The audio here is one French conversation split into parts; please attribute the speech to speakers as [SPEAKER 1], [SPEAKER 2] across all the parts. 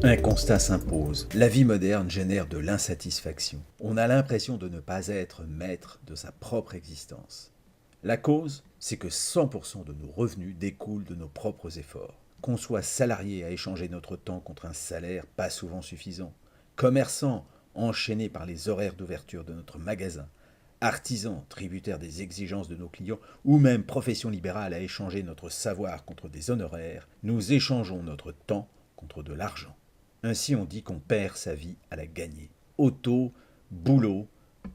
[SPEAKER 1] Un constat s'impose. La vie moderne génère de l'insatisfaction. On a l'impression de ne pas être maître de sa propre existence. La cause, c'est que 100% de nos revenus découlent de nos propres efforts. Qu'on soit salarié à échanger notre temps contre un salaire pas souvent suffisant, commerçant enchaîné par les horaires d'ouverture de notre magasin, artisan tributaire des exigences de nos clients, ou même profession libérale à échanger notre savoir contre des honoraires, nous échangeons notre temps contre de l'argent. Ainsi on dit qu'on perd sa vie à la gagner. Auto, boulot,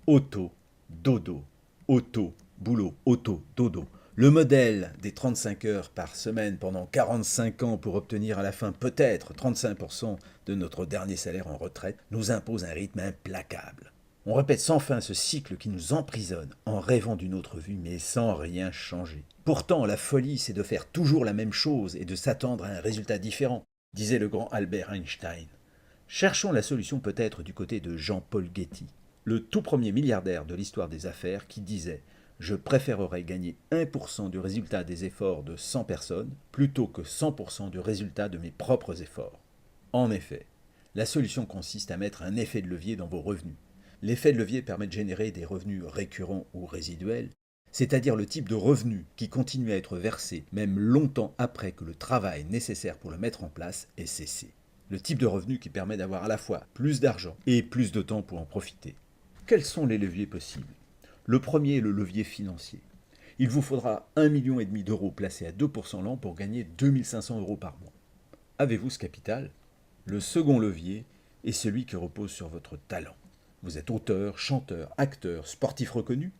[SPEAKER 1] auto, dodo. Auto, boulot, auto, dodo. Le modèle des 35 heures par semaine pendant 45 ans pour obtenir à la fin peut-être 35% de notre dernier salaire en retraite nous impose un rythme implacable. On répète sans fin ce cycle qui nous emprisonne en rêvant d'une autre vie mais sans rien changer. Pourtant, la folie, c'est de faire toujours la même chose et de s'attendre à un résultat différent, disait le grand Albert Einstein. Cherchons la solution peut-être du côté de Jean-Paul Getty, le tout premier milliardaire de l'histoire des affaires qui disait « Je préférerais gagner 1% du résultat des efforts de 100 personnes plutôt que 100% du résultat de mes propres efforts. » En effet, la solution consiste à mettre un effet de levier dans vos revenus. L'effet de levier permet de générer des revenus récurrents ou résiduels, c'est-à-dire le type de revenu qui continue à être versé même longtemps après que le travail nécessaire pour le mettre en place ait cessé. Le type de revenu qui permet d'avoir à la fois plus d'argent et plus de temps pour en profiter. Quels sont les leviers possibles? Le premier est le levier financier. Il vous faudra 1,5 million d'euros placés à 2% l'an pour gagner 2500 euros par mois. Avez-vous ce capital? Le second levier est celui qui repose sur votre talent. Vous êtes auteur, chanteur, acteur, sportif reconnu?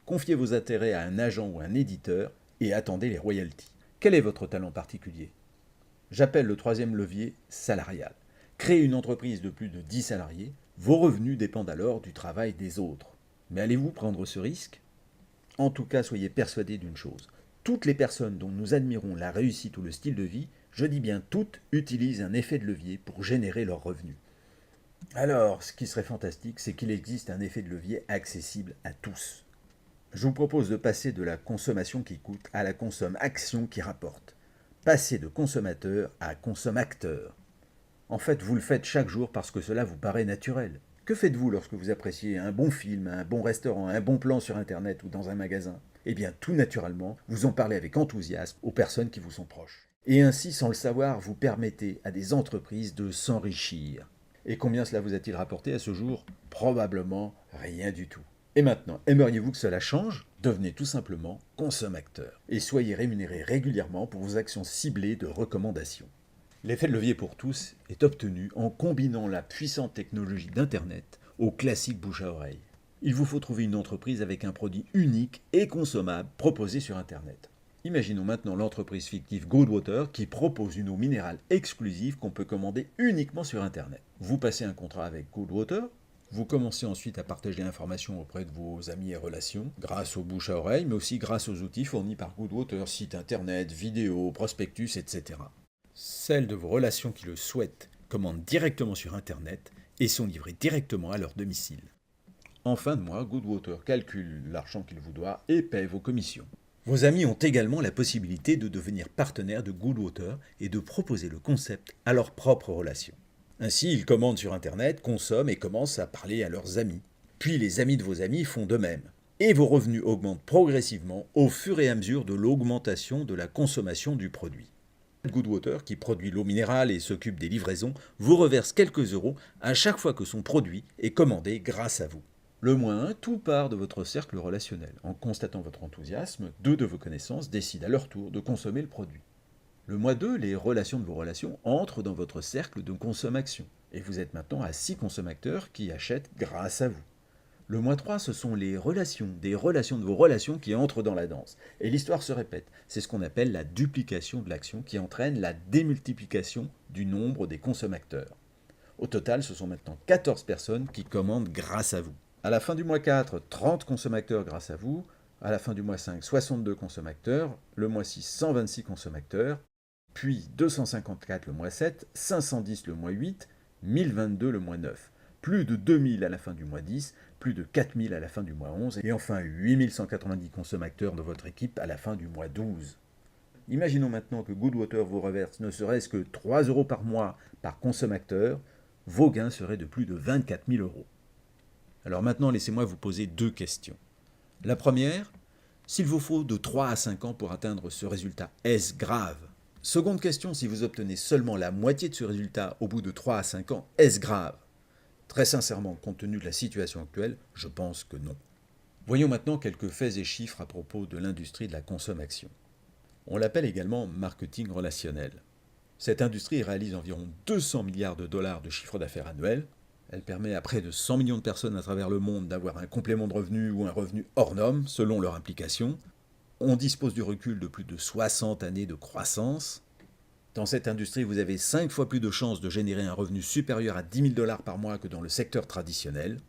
[SPEAKER 1] Confiez vos intérêts à un agent ou un éditeur et attendez les royalties. Quel est votre talent particulier? J'appelle le troisième levier salarial. Créez une entreprise de plus de 10 salariés, vos revenus dépendent alors du travail des autres. Mais allez-vous prendre ce risque? En tout cas, soyez persuadés d'une chose. Toutes les personnes dont nous admirons la réussite ou le style de vie, je dis bien toutes, utilisent un effet de levier pour générer leurs revenus. Alors, ce qui serait fantastique, c'est qu'il existe un effet de levier accessible à tous. Je vous propose de passer de la consommation qui coûte à la consommation qui rapporte. Passer de consommateur à consommateur. En fait, vous le faites chaque jour parce que cela vous paraît naturel. Que faites-vous lorsque vous appréciez un bon film, un bon restaurant, un bon plan sur Internet ou dans un magasin? Eh bien, tout naturellement, vous en parlez avec enthousiasme aux personnes qui vous sont proches. Et ainsi, sans le savoir, vous permettez à des entreprises de s'enrichir. Et combien cela vous a-t-il rapporté à ce jour? Probablement rien du tout. Et maintenant, aimeriez-vous que cela change? Devenez tout simplement consommateur et soyez rémunéré régulièrement pour vos actions ciblées de recommandation. L'effet de levier pour tous est obtenu en combinant la puissante technologie d'Internet au classique bouche à oreille. Il vous faut trouver une entreprise avec un produit unique et consommable proposé sur Internet. Imaginons maintenant l'entreprise fictive Goodwater qui propose une eau minérale exclusive qu'on peut commander uniquement sur Internet. Vous passez un contrat avec Goodwater, vous commencez ensuite à partager l'information auprès de vos amis et relations, grâce aux bouche à oreille, mais aussi grâce aux outils fournis par Goodwater, site internet, vidéos, prospectus, etc. Celles de vos relations qui le souhaitent commandent directement sur Internet et sont livrées directement à leur domicile. En fin de mois, Goodwater calcule l'argent qu'il vous doit et paie vos commissions. Vos amis ont également la possibilité de devenir partenaires de Goodwater et de proposer le concept à leurs propres relations. Ainsi, ils commandent sur Internet, consomment et commencent à parler à leurs amis. Puis les amis de vos amis font de même. Et vos revenus augmentent progressivement au fur et à mesure de l'augmentation de la consommation du produit. Goodwater, qui produit l'eau minérale et s'occupe des livraisons, vous reverse quelques euros à chaque fois que son produit est commandé grâce à vous. Le mois 1, tout part de votre cercle relationnel. En constatant votre enthousiasme, deux de vos connaissances décident à leur tour de consommer le produit. Le mois 2, les relations de vos relations entrent dans votre cercle de consommation. Et vous êtes maintenant à 6 consommateurs qui achètent grâce à vous. Le mois 3, ce sont les relations, des relations de vos relations qui entrent dans la danse. Et l'histoire se répète. C'est ce qu'on appelle la duplication de l'action qui entraîne la démultiplication du nombre des consommateurs. Au total, ce sont maintenant 14 personnes qui commandent grâce à vous. À la fin du mois 4, 30 consommateurs grâce à vous. À la fin du mois 5, 62 consommateurs. Le mois 6, 126 consommateurs. Puis 254 le mois 7, 510 le mois 8, 1022 le mois 9. Plus de 2000 à la fin du mois 10, plus de 4000 à la fin du mois 11, et enfin 8190 consommateurs de votre équipe à la fin du mois 12. Imaginons maintenant que Goodwater vous reverse ne serait-ce que 3 € par mois par consommateur, vos gains seraient de plus de 24 000 €. Alors maintenant, laissez-moi vous poser 2 questions. La première, s'il vous faut de 3 à 5 ans pour atteindre ce résultat, est-ce grave? Seconde question, si vous obtenez seulement la moitié de ce résultat au bout de 3 à 5 ans, est-ce grave? Très sincèrement, compte tenu de la situation actuelle, je pense que non. Voyons maintenant quelques faits et chiffres à propos de l'industrie de la consommation. On l'appelle également marketing relationnel. Cette industrie réalise environ 200 milliards de dollars de chiffre d'affaires annuel. Elle permet à près de 100 millions de personnes à travers le monde d'avoir un complément de revenu ou un revenu hors norme, selon leur implication. On dispose du recul de plus de 60 années de croissance. Dans cette industrie, vous avez 5 fois plus de chances de générer un revenu supérieur à 10 000 $ par mois que dans le secteur traditionnel.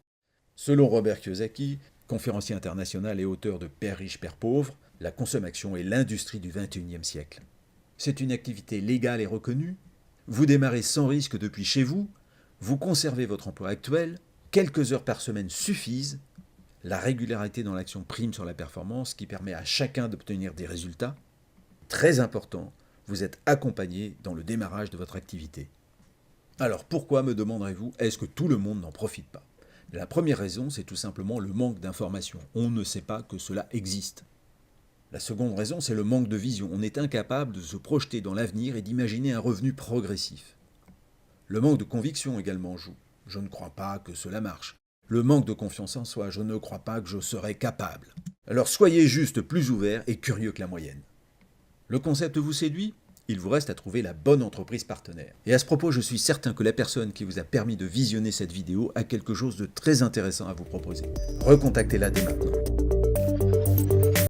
[SPEAKER 1] Selon Robert Kiyosaki, conférencier international et auteur de Père riche, Père pauvre, la consommation est l'industrie du XXIe siècle. C'est une activité légale et reconnue. Vous démarrez sans risque depuis chez vous. Vous conservez votre emploi actuel. Quelques heures par semaine suffisent. La régularité dans l'action prime sur la performance qui permet à chacun d'obtenir des résultats. Très important, vous êtes accompagné dans le démarrage de votre activité. Alors pourquoi, me demanderez-vous, est-ce que tout le monde n'en profite pas? La première raison, c'est tout simplement le manque d'information. On ne sait pas que cela existe. La seconde raison, c'est le manque de vision. On est incapable de se projeter dans l'avenir et d'imaginer un revenu progressif. Le manque de conviction également joue. Je ne crois pas que cela marche. Le manque de confiance en soi, je ne crois pas que je serai capable. Alors soyez juste plus ouvert et curieux que la moyenne. Le concept vous séduit? Il vous reste à trouver la bonne entreprise partenaire. Et à ce propos, je suis certain que la personne qui vous a permis de visionner cette vidéo a quelque chose de très intéressant à vous proposer. Recontactez-la dès maintenant.